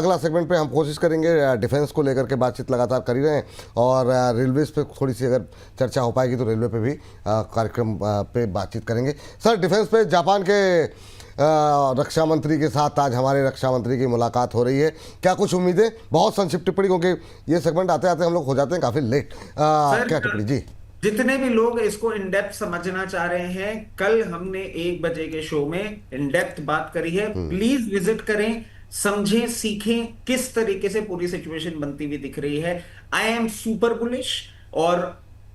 अगला सेगमेंट पे हम कोशिश करेंगे डिफेंस को लेकर के बातचीत लगातार कर ही रहे हैं, और रेलवेज पे थोड़ी सी अगर चर्चा हो पाएगी तो रेलवे पे भी कार्यक्रम पे बातचीत करेंगे। सर, डिफेंस पे जापान के रक्षा मंत्री के साथ आज हमारे रक्षा मंत्री की मुलाकात हो रही है, क्या कुछ उम्मीदें? बहुत संक्षिप्त टिप्पणी, क्योंकि ये सेगमेंट आते आते हम लोग हो जाते हैं काफी लेट। क्या टिप्पणी जी? जितने भी लोग इसको इन डेप्थ समझना चाह रहे हैं, कल हमने 1 बजे के शो में इन डेप्थ बात करी है। प्लीज विजिट करें, समझें, सीखें किस तरीके से पूरी सिचुएशन बनती हुई दिख रही है। आई एम सुपर बुलिश, और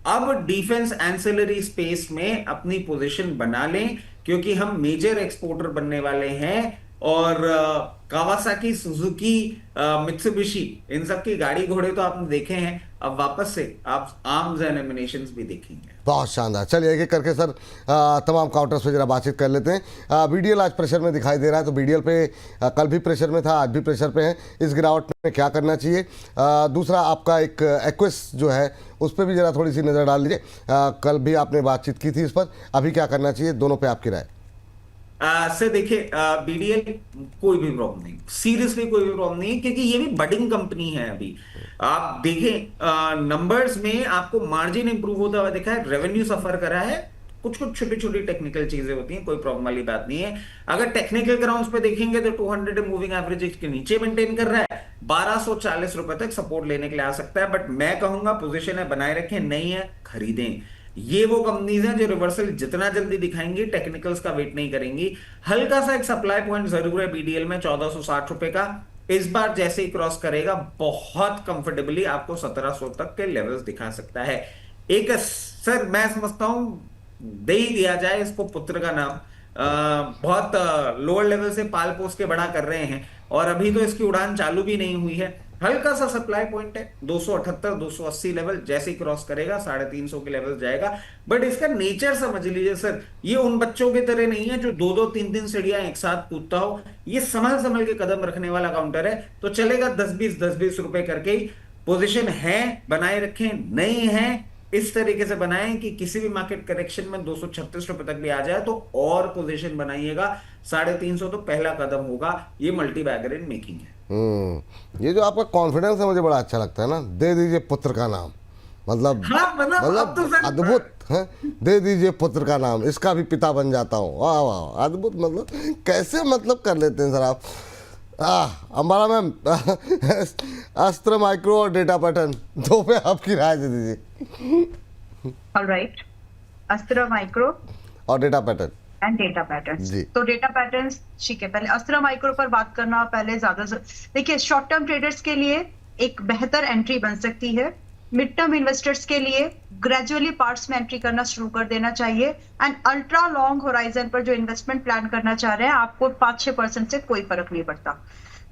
अब डिफेंस एंसिलरी स्पेस में अपनी पोजीशन बना लें, क्योंकि हम मेजर एक्सपोर्टर बनने वाले हैं। और कावासाकी, सुजुकी, मित्सुबिशी, इन सब की गाड़ी घोड़े तो आपने देखे हैं, अब वापस से आप आर्म्स एंड एमिनेशंस भी देखेंगे। बहुत शानदार। चलिए एक एक करके सर तमाम काउंटर्स पे जरा बातचीत कर लेते हैं। बीडीएल आज प्रेशर में दिखाई दे रहा है, तो बीडीएल पे कल भी प्रेशर में था, आज भी प्रेशर पे है, इस गिरावट में क्या करना चाहिए? दूसरा आपका एक एक्विस जो है उस पर भी जरा थोड़ी सी नज़र डाल लीजिए। कल भी आपने बातचीत की थी इस पर, अभी क्या करना चाहिए, दोनों पे आपकी राय। सर देखिए, बीडीएल कोई भी प्रॉब्लम नहीं, सीरियसली कोई भी प्रॉब्लम नहीं है, क्योंकि ये भी बडिंग कंपनी है। अभी आप देखें नंबर्स में आपको मार्जिन इंप्रूव होता हुआ दिखा है, रेवेन्यू सफर करा है, कुछ कुछ छोटी छोटी टेक्निकल चीजें होती हैं, कोई प्रॉब्लम वाली बात नहीं है। अगर टेक्निकल ग्राउंड्स पे देखेंगे तो 200 मूविंग एवरेज के नीचे मेंटेन कर रहा है, 1240 रुपए तक सपोर्ट लेने के लिए आ सकता है। बट मैं कहूंगा पोजीशन है बनाए रखें, नहीं है खरीदें। ये वो कंपनीज हैं जो रिवर्सल जितना जल्दी दिखाएंगी, टेक्निकल्स का वेट नहीं करेंगी। हल्का सा एक सप्लाई पॉइंट जरूर है बीडीएल में 1460 रुपए का, इस बार जैसे ही क्रॉस करेगा बहुत कंफर्टेबली आपको 1700 तक के लेवल्स दिखा सकता है। एक सर मैं समझता हूं दे ही दिया जाए इसको पुत्र का नाम। बहुत लोअर लेवल से पाल पोस के बड़ा कर रहे हैं, और अभी तो इसकी उड़ान चालू भी नहीं हुई है। हल्का सा सप्लाई पॉइंट है 278 280 लेवल, जैसे ही क्रॉस करेगा 350 के लेवल जाएगा। बट इसका नेचर समझ लीजिए सर, ये उन बच्चों की तरह नहीं है जो 2-2 3-3 सीढ़ियां एक साथ कूदता हो। ये संभल संभल के कदम रखने वाला काउंटर है, तो चलेगा 10-20 रुपए करके ही। पोजीशन है बनाए रखें, नहीं है इस तरीके से बनाएं कि किसी भी मार्केट करेक्शन में 236 रुपए तक भी आ जाए तो और पोजीशन बनाइएगा। 350 तो पहला कदम होगा, ये मल्टी बैगर इन मेकिंग है। ये जो आपका कॉन्फिडेंस है मुझे बड़ा अच्छा लगता है ना, दे दीजिए पुत्र का नाम, मतलब हाँ, मतलब तो अद्भुत है। दे दीजिए पुत्र का नाम, इसका भी पिता बन जाता हूँ। वाह वाह, अद्भुत। मतलब कैसे मतलब कर लेते हैं सर आप। हमारा मैम अस्त्र माइक्रो और डेटा पैटर्न, दो पे आपकी राय दे दीजिए। ऑलराइट, अस्त्र माइक्रो और data pattern and data patterns. तो डेटा पैटर्न्स ठीक है, पहले अस्त्र माइक्रो पर बात करना पहले ज्यादा। देखिए, शॉर्ट टर्म ट्रेडर्स के लिए एक बेहतर एंट्री बन सकती है, मिड टर्म इन्वेस्टर्स के लिए ग्रेजुअली पार्ट्स में एंट्री करना शुरू कर देना चाहिए, एंड अल्ट्रा लॉन्ग होराइजन पर जो इन्वेस्टमेंट प्लान करना चाह रहे हैं आपको 5-6% से कोई फर्क नहीं पड़ता।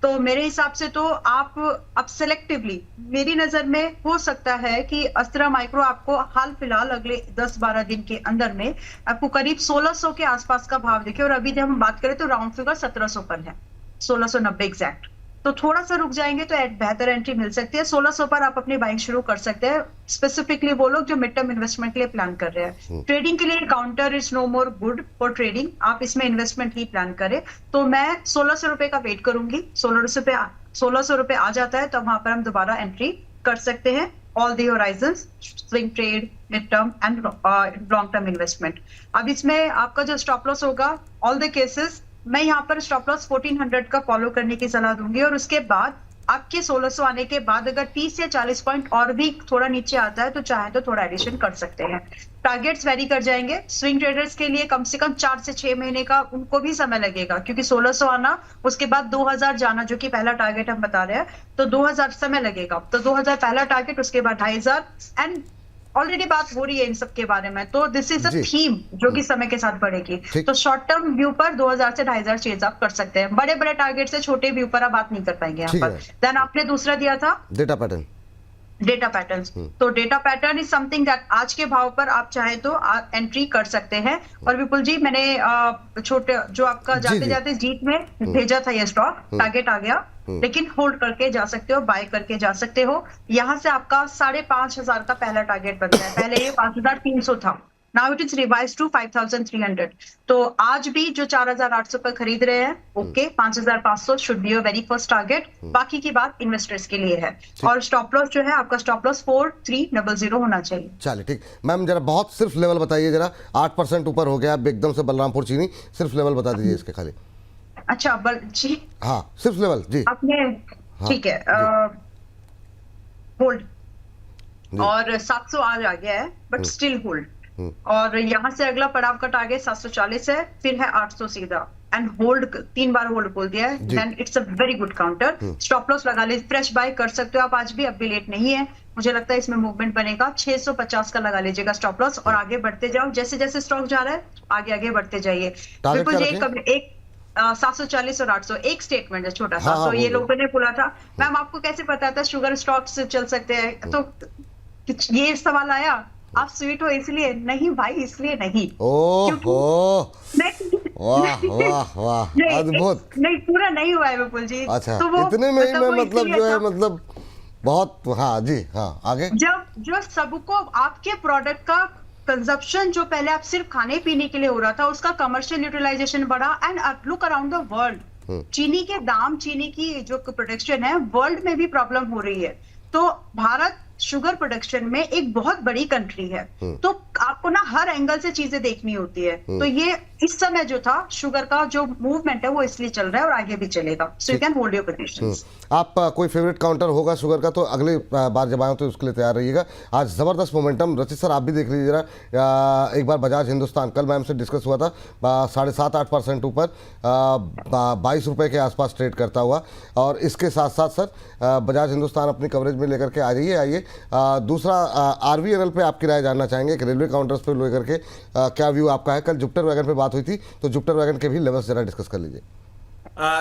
तो मेरे हिसाब से तो आप अब सेलेक्टिवली, मेरी नजर में हो सकता है कि अस्त्र माइक्रो आपको हाल फिलहाल अगले 10-12 दिन के अंदर में आपको करीब 1600 के आसपास का भाव दिखे, और अभी जब हम बात करें तो राउंड फिगर 1700 पर है, 1690 एग्जैक्ट। तो थोड़ा सा रुक जाएंगे तो बेहतर एंट्री मिल सकती है। 1600 पर आप अपनी बाइंग शुरू कर सकते हैं, स्पेसिफिकली वो लोग जो मिड टर्म इन्वेस्टमेंट के लिए प्लान कर रहे हैं। ट्रेडिंग के लिए counter is no more good for trading, आप इसमें इन्वेस्टमेंट ही प्लान करें। तो मैं 1600 रुपए का वेट करूंगी, 1600 रुपए आ जाता है तो वहां पर हम दोबारा एंट्री कर सकते हैं। All the Horizons, swing trade, mid term and long term investment. अब इसमें आपका जो स्टॉप लॉस होगा, ऑल द केसेस मैं यहाँ पर स्टॉप लॉस 1400 का फॉलो करने की सलाह दूंगी, और उसके बाद आपके 1600 आने के बाद अगर 30 या 40 पॉइंट और भी थोड़ा नीचे आता है तो चाहे तो थोड़ा एडिशन कर सकते हैं। टारगेट्स वेरी कर जाएंगे। स्विंग ट्रेडर्स के लिए कम से कम 4 से 6 महीने का उनको भी समय लगेगा, क्योंकि 1600 आना, उसके बाद 2000 जाना, जो कि पहला टारगेट हम बता रहे हैं, तो 2000 समय लगेगा। तो 2000 पहला टारगेट, उसके बाद 2500, एंड ऑलरेडी बात हो रही है इन सब के बारे में, तो दिस इज अ थीम जो कि समय के साथ बढ़ेगी। तो शॉर्ट टर्म व्यू पर 2000 से 2500 चेज आप कर सकते हैं, बड़े बड़े टारगेट से छोटे व्यू पर आप बात नहीं कर पाएंगे यहाँ पर। देन आपने दूसरा दिया था डेटा पैटर्न। डेटा पैटर्न्स, तो data pattern is something that आज के भाव पर आप चाहे तो एंट्री कर सकते हैं। और विपुल जी, मैंने छोटे जो आपका जाते जाते जीत में भेजा था ये स्टॉक, टारगेट आ गया, लेकिन होल्ड करके जा सकते हो, बाय करके जा सकते हो। यहाँ से आपका 5500 का पहला टारगेट बनता है, पहले ये 5300 था। Now it is revise to 5300। तो आज भी जो 4800 पर खरीद रहे हैं, okay, 5500 should be a very first target. बाकी की बात इन्वेस्टर्स के लिए है। और स्टॉप लॉस जो है आपका, स्टॉप लॉस 4300 होना चाहिए। चलिए ठीक। मैम जरा बहुत सिर्फ लेवल बताइए जरा, 8% ऊपर हो गया अब एकदम से बलरामपुर चीनी, सिर्फ लेवल बता दीजिए इसके खाली। अच्छा जी, हाँ सिर्फ लेवल जी आपने, ठीक है, होल्ड, और 700 आज आ गया है बट स्टिल होल्ड। और यहाँ से अगला पड़ाव का टारगेट 740 है, फिर है 800 सीधा, एंड होल्ड 3 बार होल्ड बोल दिया है, then it's a very good counter. Stop loss लगा ले, फ्रेश बाय कर सकते हो आप आज भी, अब भी लेट नहीं है। मुझे लगता है इसमें मूवमेंट बनेगा। 650 का लगा लीजिएगा स्टॉप लॉस, और आगे बढ़ते जाओ, जैसे जैसे स्टॉक जा रहा है आगे आगे बढ़ते जाइए। बिल्कुल एक 740 और 800 एक स्टेटमेंट है छोटा सा। हाँ, तो ये लोगों ने बोला था, मैम आपको कैसे पता था शुगर स्टॉक्स चल सकते हैं, तो ये सवाल आया, आप स्वीट हो इसलिए नहीं भाई, इसलिए नहीं। ओह वाह वाह वाह, अद्भुत। नहीं पूरा नहीं हुआ है विपुल जी। अच्छा, तो वो इतने में ही मैं मतलब जो है था, मतलब बहुत, हाँ जी, हाँ आगे। जब जो सबको आपके प्रोडक्ट का कंजप्शन जो पहले आप सिर्फ खाने पीने के लिए हो रहा था, उसका कमर्शियल यूटिलाइजेशन बढ़ा, and look around the world, चीनी के दाम, चीनी की जो प्रोडक्शन है वर्ल्ड में भी प्रॉब्लम हो रही है। तो भारत शुगर प्रोडक्शन में एक बहुत बड़ी कंट्री है, तो आपको ना हर एंगल से चीजें देखनी होती है। तो ये इस समय जो था शुगर का जो मूवमेंट है वो इसलिए चल रहा है और आगे भी चलेगा। So you can hold your positions. आप कोई फेवरेट काउंटर होगा शुगर का तो अगले बार जब आए तो उसके लिए तैयार रहिएगा। आज जबरदस्त मोमेंटम। रचित सर आप भी देख लीजिए जरा, एक बार बजाज हिंदुस्तान, कल मैम से डिस्कस हुआ था, 7.5-8% ऊपर 22 रुपये के आसपास ट्रेड करता हुआ। और इसके साथ साथ सर बजाज हिंदुस्तान अपनी कवरेज में लेकर के आ जाइए। आइए दूसरा RVNL पे आपकी राय जानना चाहेंगे कि रेलवे काउंटर्स पे लेकर के क्या व्यू आपका है। कल जुपिटर वैगन पे बात हुई थी, तो जुपिटर वैगन के भी लेवल्स जरा डिस्कस कर लीजिए।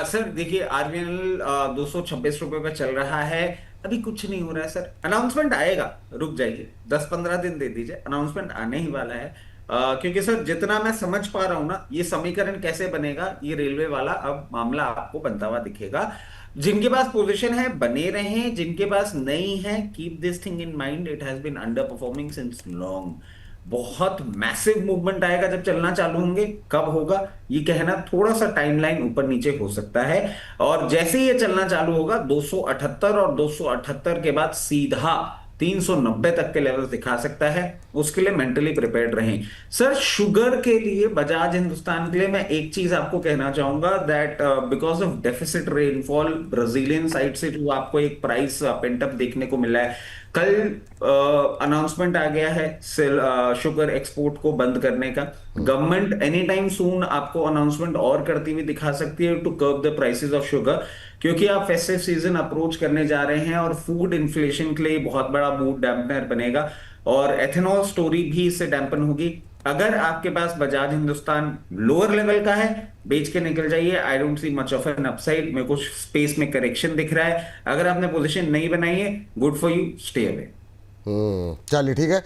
सर देखिए, RVNL 226 रुपए पे चल रहा है, अभी कुछ नहीं हो रहा है सर। अनाउंसमेंट आएगा, रुक जाइए, 10-15 दिन दे दीजिए, अनाउंसमेंट आने ही वाला है। क्योंकि सर जितना मैं समझ पा रहा हूं ना, ये समीकरण कैसे बनेगा, ये रेलवे वाला अब मामला आपको बनता हुआ दिखेगा। जिनके पास पोजीशन है बने रहे, जिनके पास नहीं है keep this thing in mind, it has been underperforming since long. बहुत मैसिव मूवमेंट आएगा जब चलना चालू होंगे, कब होगा ये कहना थोड़ा सा टाइमलाइन ऊपर नीचे हो सकता है। और जैसे ही ये चलना चालू होगा 278 और 278 के बाद सीधा 390 तक के लेवल दिखा सकता है, उसके लिए मेंटली प्रिपेयर्ड रहें। सर शुगर के लिए, बजाज हिंदुस्तान के लिए मैं एक चीज आपको कहना चाहूंगा, that because of deficit rainfall Brazilian side से जो आपको एक प्राइस पेंटअप देखने को मिला है, कल अनाउंसमेंट आ गया है शुगर एक्सपोर्ट को बंद करने का। गवर्नमेंट एनी टाइम सून आपको अनाउंसमेंट और करती हुई दिखा सकती है to curb the prices of sugar, क्योंकि आप फेस्टिव सीजन अप्रोच करने जा रहे हैं और फूड इन्फ्लेशन के लिए बहुत बड़ा मूड डैम्पनर बनेगा, और एथेनॉल स्टोरी भी इससे डैम्पन होगी। अगर आपके पास बजाज हिंदुस्तान लोअर लेवल का है, बेच के निकल जाइए, I don't see much of N upside, मेरे को स्पेस में करेक्शन दिख रहा है। अगर आपने पोजीशन नहीं बनाई है, good for you, stay away. चलिए ठीक है,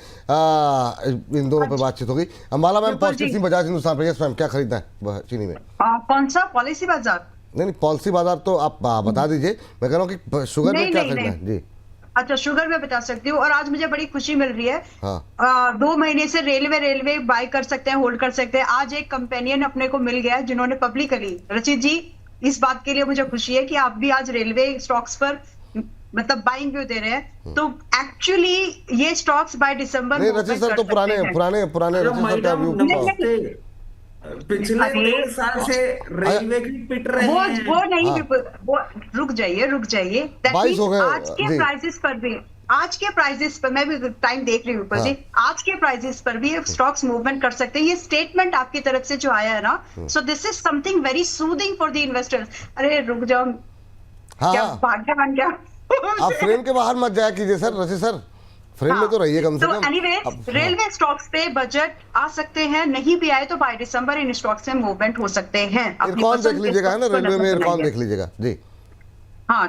इन दोनों पे बातचीत होगी। अंबाला मैम पॉजिटिव थी बजाज हिंदुस्तान पे, यस मैम, क्या खरीदना है चीनी में? कौन सा पॉलिसी बाजार? नहीं पॉलिसी बाजार तो आप बता दीजिए, मैं कह रहा हूँ कि शुगर में क्या खरीदना है जी। अच्छा, शुगर में बता सकती हूँ। और आज मुझे बड़ी खुशी मिल रही है, हाँ। 2 महीने से रेलवे बाय कर सकते हैं, होल्ड कर सकते हैं। आज एक कंपेनियन अपने को मिल गया है जिन्होंने पब्लिकली, रचित जी इस बात के लिए मुझे खुशी है कि आप भी आज रेलवे स्टॉक्स पर मतलब बाइंग व्यू दे रहे हैं। तो एक्चुअली ये स्टॉक्स बाय दिसंबर नहीं रचित सर तो पुराने रचित सर का व्यू पिछले 1 साल से रेलवे की पिट रहे हैं। वो नहीं, वो रुक जाइए। आज के प्राइसेस पर भी, आज के प्राइसेस पर, मैं भी टाइम देख रही हूँ जी, आज के प्राइसेस पर भी स्टॉक्स मूवमेंट कर सकते हैं। ये स्टेटमेंट आपकी तरफ से जो आया है ना, सो this is something very soothing for the investors. अरे रुक जाओ, क्या भाग्यवान, क्या आप फ्रेम के बाहर मत जाया कीजिए सर, रचित सर फ्रेम में तो रहिए कम से कम। एनीवेज रेलवे स्टॉक्स पे बजट आ सकते हैं, नहीं भी आए तो बाय दिसंबर इन स्टॉक्स में मूवमेंट हो सकते हैं। इरकॉन देख लीजिएगा है ना, रेलवे में इरकॉन देख लीजिएगा जी। हाँ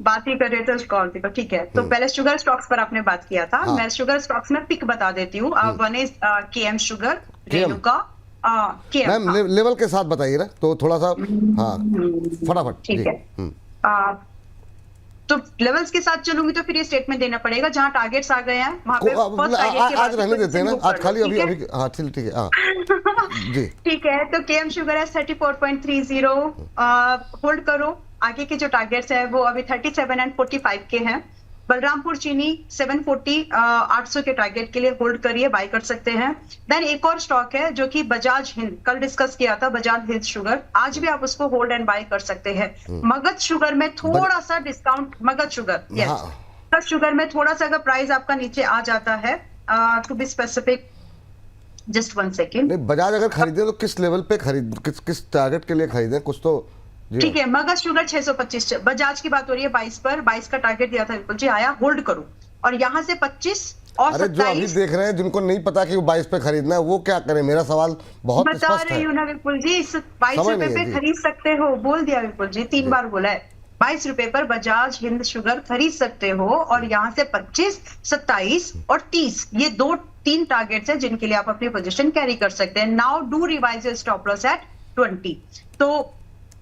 बात ही कर रहे थे कौन सी, ठीक है। तो पहले शुगर स्टॉक्स पर आपने बात किया था, मैं शुगर स्टॉक्स में पिक बता देती हूँ। One is KM sugar, Renuka, ma'am level के साथ बताइए ना तो थोड़ा सा, हाँ फटाफट। ठीक है, तो लेवल्स के साथ चलूंगी तो फिर ये स्टेटमेंट देना पड़ेगा, जहां टारगेट्स आ गए हैं वहां पे फर्स्ट टारगेट के आज रहने देते हैं ना, आज खाली अभी अभी हाँ ठीक है हाँ जी ठीक है। तो केएम शुगर है 34.30 होल्ड करो। आगे के जो टारगेट्स है वो अभी 37 एंड 45 के हैं। बलरामपुर चीनी 740 800 के टारगेट के लिए होल्ड करिए, बाय कर सकते हैं। देन एक और स्टॉक है जो कि बजाज हिंद, कल डिस्कस किया था बजाज हिंद शुगर, आज भी आप उसको होल्ड एंड बाय कर सकते हैं। मगध शुगर में थोड़ा सा discount, Magadh sugar yes Magadh sugar में थोड़ा सा अगर प्राइस आपका नीचे आ जाता है, to be specific just 1 second. नहीं, बजाज अगर खरीदें तो किस लेवल पे खरीद, किस टारगेट के लिए खरीदें, कुछ तो ठीक है। मगध शुगर 625, बजाज की बात हो रही है 22 पर, 22 का टारगेट दिया था विपुल जी, आया, होल्ड करो। और यहाँ से 25 और 27। जो अभी देख रहे हैं जिनको नहीं पता कि वो 22 पे खरीदना है वो क्या करें, मेरा सवाल बहुत बता स्पष्ट रही है। हूँ ना विपुल जी, इस 22 रुपए पे खरीद सकते हो, बोल दिया विपुल जी, 3 बार बोला है। 22 रुपए पर बजाज हिंद शुगर खरीद सकते हो, और यहाँ से 25, 27 और 30 ये 2-3 टारगेट्स हैं जिनके लिए आप अपनी पोजीशन कैरी कर सकते हैं। Now do revise your stop loss at 20, तो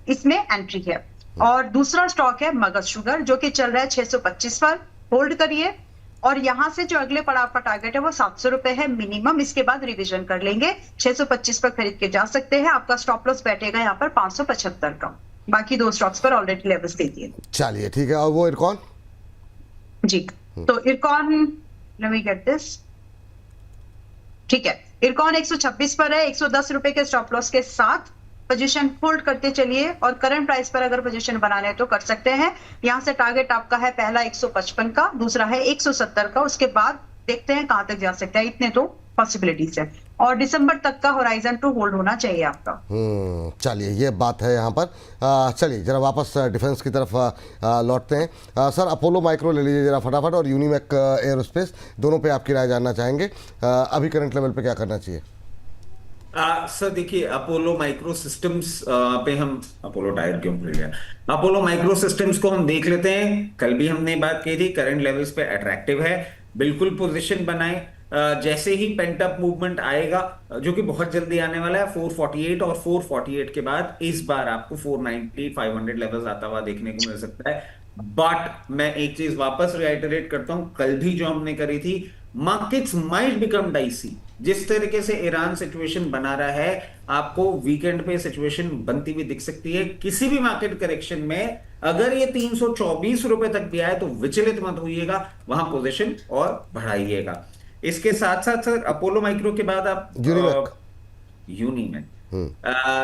इसमें एंट्री है। और दूसरा स्टॉक है मगध शुगर जो कि चल रहा है 625 पर, होल्ड करिए। और यहां से जो अगले पड़ाव का टारगेट है वो 700 रुपए है मिनिमम, इसके बाद रिवीजन कर लेंगे। 625 पर खरीद के जा सकते हैं। आपका स्टॉप लॉस बैठेगा यहाँ पर 575 का। बाकी 2 स्टॉक्स पर ऑलरेडी लेवल्स दे दिए। चलिए ठीक है। और वो इरकॉन जी, तो IRCON let me get this, ठीक है। इरकॉन 126 पर है, 110 रुपए के स्टॉप लॉस के साथ पोजीशन होल्ड करते चलिए। और करंट प्राइस पर अगर पोजीशन बनाना है तो कर सकते हैं। यहां से टारगेट आपका है पहला 155 का, दूसरा है 170 का, उसके बाद देखते हैं कहां तक जा सकता है। इतने तो पॉसिबिलिटीज है, और दिसंबर तक का होराइजन टू होल्ड होना चाहिए आपका। चलिए ये बात है यहाँ पर। चलिए जरा वापस डिफेंस की तरफ लौटते हैं। सर अपोलो माइक्रो ले लीजिए जरा फटाफट, और यूनिमेक एयरोस्पेस, दोनों पे आपकी राय जानना चाहेंगे। अभी करंट लेवल पे क्या करना चाहिए? सर देखिए, अपोलो माइक्रो सिस्टम्स पे हम, अपोलो टायर क्यों भूल गया, अपोलो माइक्रो सिस्टम्स को हम देख लेते हैं। कल भी हमने बात की थी, करंट लेवल्स पे अट्रैक्टिव है, बिल्कुल पोजीशन बनाए। जैसे ही पेंट अप मूवमेंट आएगा जो कि बहुत जल्दी आने वाला है 448, और 448 के बाद इस बार आपको 490 500 लेवल्स आता हुआ देखने को मिल सकता है। बट मैं एक चीज वापस रिआइटरेट करता हूं, कल भी जो हमने करी थी, मार्केट्स माइट बिकम डाइसी। जिस तरीके से ईरान सिचुएशन बना रहा है, आपको वीकेंड पे सिचुएशन बनती हुई दिख सकती है। किसी भी मार्केट करेक्शन में अगर ये 324 रुपए तक भी आए तो विचलित मत होइएगा, वहां पोजीशन और बढ़ाइएगा। इसके साथ साथ सर अपोलो माइक्रो के बाद आप यूनिमेक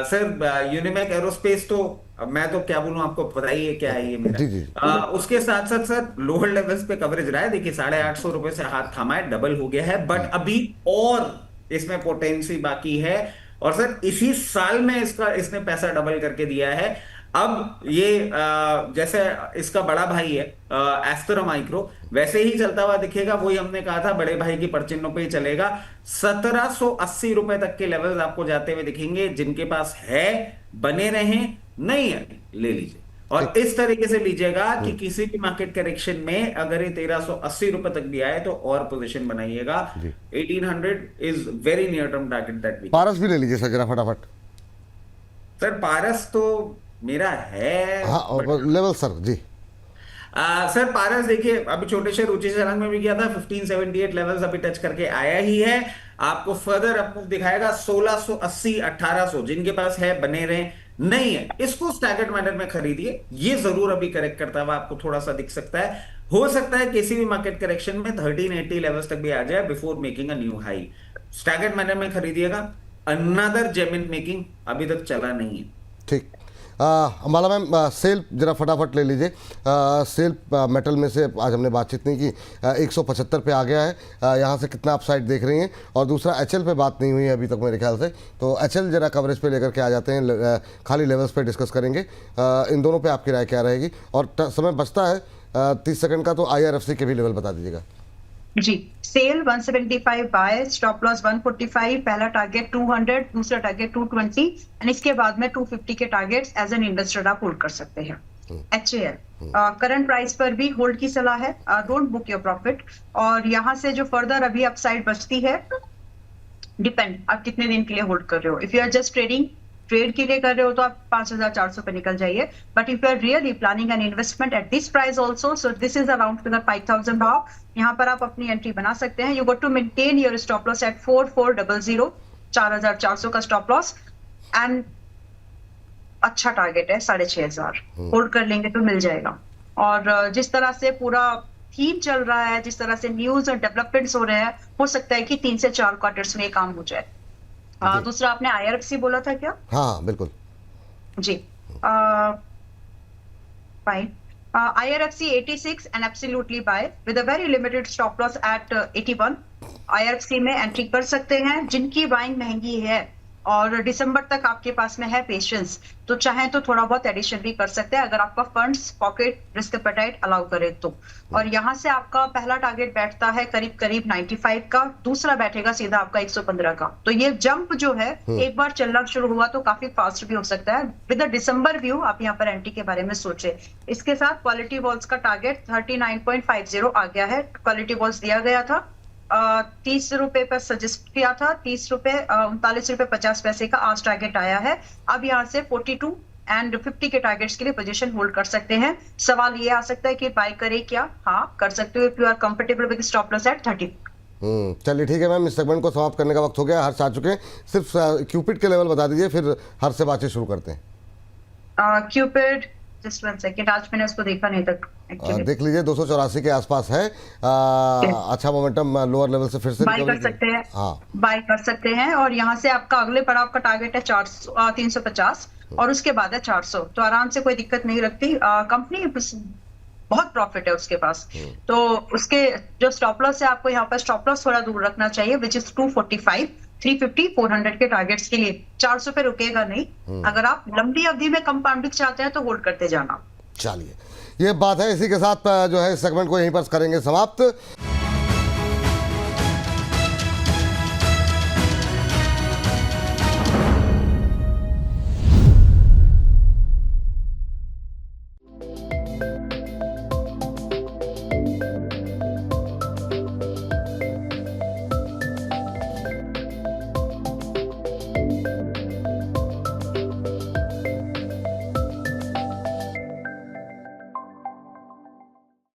सर यूनिमेक एरोस्पेस, तो मैं तो क्या बोलूं आपको, पता ही है क्या है ये मेरा। उसके साथ साथ सर लोअर लेवल्स पे कवरेज रहा है। देखिए 850 रुपए से हाथ थामा है, डबल हो गया है, बट अभी और इसमें पोटेंसी बाकी है। और सर इसी साल में इसने पैसा डबल करके दिया है। अब ये जैसे इसका बड़ा भाई है एस्ट्रा माइक्रो, वैसे ही चलता हुआ दिखेगा। वही हमने कहा था, बड़े भाई की परचिन्हों पे ही चलेगा। 1780 रुपए तक के लेवल्स आपको जाते हुए दिखेंगे। जिनके पास है बने रहें, नहीं है ले लीजिए। और इस तरीके से लीजिएगा कि किसी भी मार्केट करेक्शन में अगर ये 1380 रुपए तक भी आए तो और पोजीशन बनाइएगा। 1800 is very near term target that we. Paras भी ले लीजिए सर जरा फटाफट। सर पारस तो मेरा है, हाँ, और लेवल सर जी। सर पारस देखिए अभी छोटे शेयर ऊंचे छलांग में भी गया था, 1578 लेवल्स अभी टच करके आया ही है। आपको फर्दर अपमूव दिखाएगा 1680 1800। जिनके पास है बने रहे, नहीं है इसको स्टैगर्ड मैनर में खरीदिए। ये जरूर अभी करेक्ट करता हुआ आपको थोड़ा सा दिख सकता है। हो सकता है किसी भी मार्केट करेक्शन में 1380 लेवल्स तक भी आ जाए before making a new high. Staggered manner में खरीदिएगा। अनदर जेमिन मेकिंग अभी तक चला नहीं है। ठीक। अम्बाला मैम सेल जरा फटाफट ले लीजिए। सेल मेटल में से आज हमने बातचीत नहीं की, 175 पे आ गया है। यहाँ से कितना अपसाइड देख रही हैं? और दूसरा एचएल पे बात नहीं हुई है अभी तक मेरे ख्याल से, तो एचएल जरा कवरेज पे लेकर के आ जाते हैं, खाली लेवल्स पे डिस्कस करेंगे। इन दोनों पे आपकी राय क्या रहेगी? और समय बचता है 30 सेकंड का, तो IRFC के भी लेवल बता दीजिएगा जी। सेल 175 बाय, स्टॉप लॉस 145, पहला टारगेट 200, दूसरा टारगेट 220, एंड इसके बाद में 250 के टारगेट्स एज एन इन्वेस्टर आप होल्ड कर सकते हैं। HAL करंट प्राइस पर भी होल्ड की सलाह है, डोंट बुक योर प्रॉफिट। और यहाँ से जो फर्दर अभी अपसाइड बचती है, डिपेंड आप कितने दिन के लिए होल्ड कर रहे हो। If you are just trading trade के लिए कर रहे हो तो आप 5,400 पे निकल जाइए, but if you are really planning an investment at this price also, so this is around figure 5,000 भाव, यहाँ पर आप अपनी एंट्री बना सकते हैं। You got to maintain your stop loss at 4,400, 4,400 का स्टॉप लॉस, एंड अच्छा टारगेट है 6,500, होल्ड कर लेंगे तो मिल जाएगा। और जिस तरह से पूरा थीम चल रहा है, जिस तरह से न्यूज और डेवलपमेंट्स हो रहे हैं, हो सकता है कि 3 से 4 क्वार्टर्स में ये काम हो जाए। दूसरा आपने IRFC बोला था क्या? हाँ बिल्कुल जी, fine. IRFC 86 and absolutely buy with a very limited stop loss at 81। IRFC में एंट्री कर सकते हैं। जिनकी बाइंग महंगी है और दिसंबर तक आपके पास में है पेशेंस, तो चाहे तो थोड़ा बहुत एडिशन भी कर सकते हैं अगर आपका funds, pocket, risk appetite allow करे तो। और यहाँ से आपका पहला टारगेट बैठता है करीब करीब 95 का, दूसरा बैठेगा सीधा आपका 115 का। तो ये जंप जो है एक बार चलना शुरू हुआ तो काफी फास्ट भी हो सकता है। विद द दिसंबर व्यू आप यहाँ पर एंट्री के बारे में सोचे। इसके साथ क्वालिटी वॉल्स का टारगेट 39.50 आ गया है। क्वालिटी वॉल्स दिया गया था 30 रुपए पर सजेस्ट किया था, 30 रुपए 39 रुपए 50 पैसे का आज टारगेट आया है। अब यहाँ से 42 एंड 50 के टारगेट्स के लिए पोजीशन होल्ड कर सकते हैं। सवाल ये आ सकता है कि बाय करे क्या? हाँ कर सकते हो, if you are comfortable with stop loss at 30। चलिए ठीक है मैम, इस सेगमेंट को समाप्त करने का वक्त हो गया। हर्ष आ चुके हैं, सिर्फ क्यूपिड के लेवल बता दीजिए, फिर हर्ष से बातचीत शुरू करते हैं। क्यूपिड जस्ट 1 सेकंड, आज मैंने उसको देखा नहीं तक एक्चुअली। देख लीजिए 284 के आसपास है। अच्छा मोमेंटम, लोअर लेवल से फिर से बाय कर सकते हैं। हाँ बाय कर सकते हैं। और यहाँ से आपका अगले पड़ाव का टारगेट है 350 और उसके बाद है 400, तो आराम से कोई दिक्कत नहीं लगती। कंपनी बहुत प्रॉफिट है उसके पास, तो उसके जो स्टॉप लॉस है आपको यहाँ पर स्टॉप लॉस थोड़ा दूर रखना चाहिए, विच इज 245, 350, 400 के टारगेट्स के लिए। 400 पे रुकेगा नहीं। अगर आप लंबी अवधि में कंपाउंडिंग चाहते हैं तो होल्ड करते जाना। चलिए ये बात है, इसी के साथ जो है सेगमेंट को यहीं पर करेंगे समाप्त।